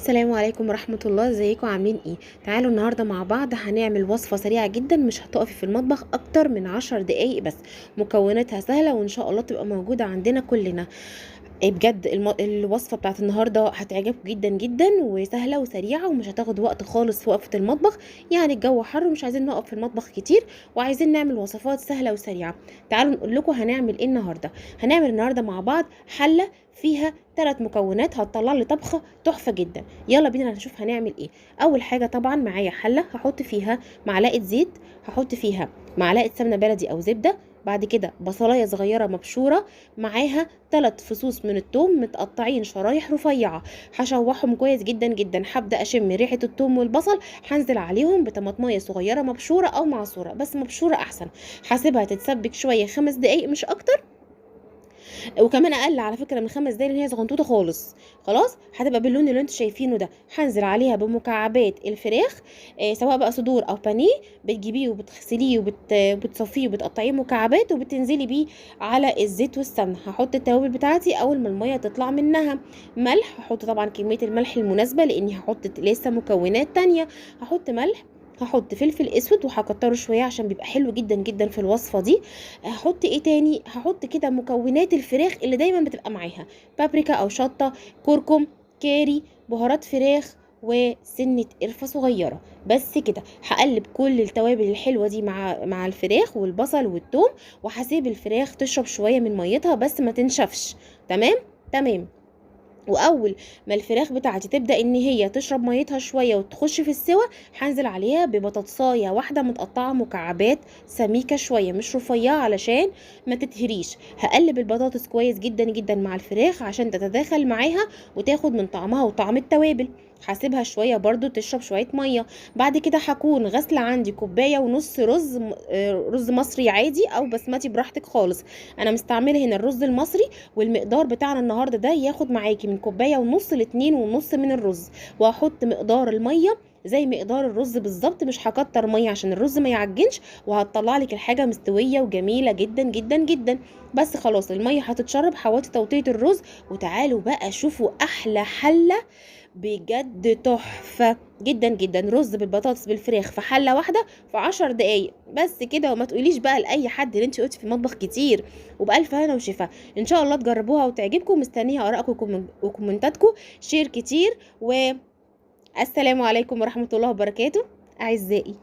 السلام عليكم ورحمة الله، ازيكم عاملين ايه؟ تعالوا النهاردة مع بعض هنعمل وصفة سريعة جدا، مش هتقفي في المطبخ اكتر من 10 دقايق بس. مكوناتها سهلة وان شاء الله تبقى موجودة عندنا كلنا. إيه بجد الوصفة بتاعت النهاردة هتعجبكم جدا جدا، وسهلة وسريعة ومش هتاخد وقت خالص في وقفة المطبخ. يعني الجو حر ومش عايزين نقف في المطبخ كتير، وعايزين نعمل وصفات سهلة وسريعة. تعالوا نقول لكم هنعمل ايه النهاردة. هنعمل النهاردة مع بعض حلة فيها 3 مكونات هتطلع لي طبخة تحفة جدا. يلا بينا نشوف هنعمل ايه. اول حاجة طبعا معايا حلة هحط فيها معلقة زيت، هحط فيها معلقة سمنة بلدي او زبدة، بعد كده بصلايه صغيره مبشوره، معاها 3 فصوص من الثوم متقطعين شرايح رفيعه. هشوحهم كويس جدا جدا، هبدا اشم ريحه الثوم والبصل، هنزل عليهم بطماطمايه صغيره مبشوره او معصوره، بس مبشوره احسن. هسيبها تتسبك شويه 5 دقايق مش اكتر، وكمان اقل على فكره من 5 دقايق لان هي صغنطوطه خالص. خلاص هتبقى باللون اللي انتوا شايفينه ده. هنزل عليها بمكعبات الفراخ، سواء بقى صدور او بانيه. بتجيبيه وبتغسليه وبتصفيه وبتقطعيه مكعبات وبتنزلي بيه على الزيت والسمنه. هحط التوابل بتاعتي اول ما الميه تطلع منها. ملح، هحط طبعا كميه الملح المناسبه لاني هحط لسه مكونات تانية. هحط ملح، هحط فلفل اسود وهكتره شويه عشان بيبقى حلو جدا جدا في الوصفه دي. هحط ايه تاني؟ هحط كده مكونات الفراخ اللي دايما بتبقى معاها: بابريكا او شطه، كركم، كاري، بهارات فراخ، وسنه قرفه صغيره. بس كده. هقلب كل التوابل الحلوه دي مع الفراخ والبصل والثوم، وهسيب الفراخ تشرب شويه من ميتها بس ما تنشفش. تمام تمام. واول ما الفراخ بتاعتي تبدا ان هي تشرب ميتها شويه وتخش في السوا، هنزل عليها ببطاطسايه واحده متقطعه مكعبات سميكه شويه مش رفيعه علشان ما تتهريش. هقلب البطاطس كويس جدا جدا مع الفراخ عشان تتداخل معاها وتاخد من طعمها وطعم التوابل. هسيبها شويه برضو تشرب شويه ميه. بعد كده هكون غسله عندي كوبايه ونص رز، رز مصري عادي او بسمتي براحتك خالص. انا مستعمله هنا الرز المصري، والمقدار بتاعنا النهارده ده ياخد معاكي من كوبايه ونص لاتنين ونص من الرز. وهحط مقدار الميه زي مقدار الرز بالظبط، مش هكتر ميه عشان الرز ما يعجنش، وهتطلع لك الحاجه مستويه وجميله جدا جدا جدا. بس خلاص الميه هتتشرب، حاولت توطيه الرز. وتعالوا بقى شوفوا احلى حله، بجد تحفه جدا جدا. رز بالبطاطس بالفراخ في حله واحده في 10 دقايق بس كده. وما تقوليش بقى لاي حد ان انت قلتي في المطبخ كتير. وبالف هنا وشفا. ان شاء الله تجربوها وتعجبكم. مستنيه ارائكم وكومنتاتكم. شير كتير. والسلام عليكم ورحمه الله وبركاته اعزائي.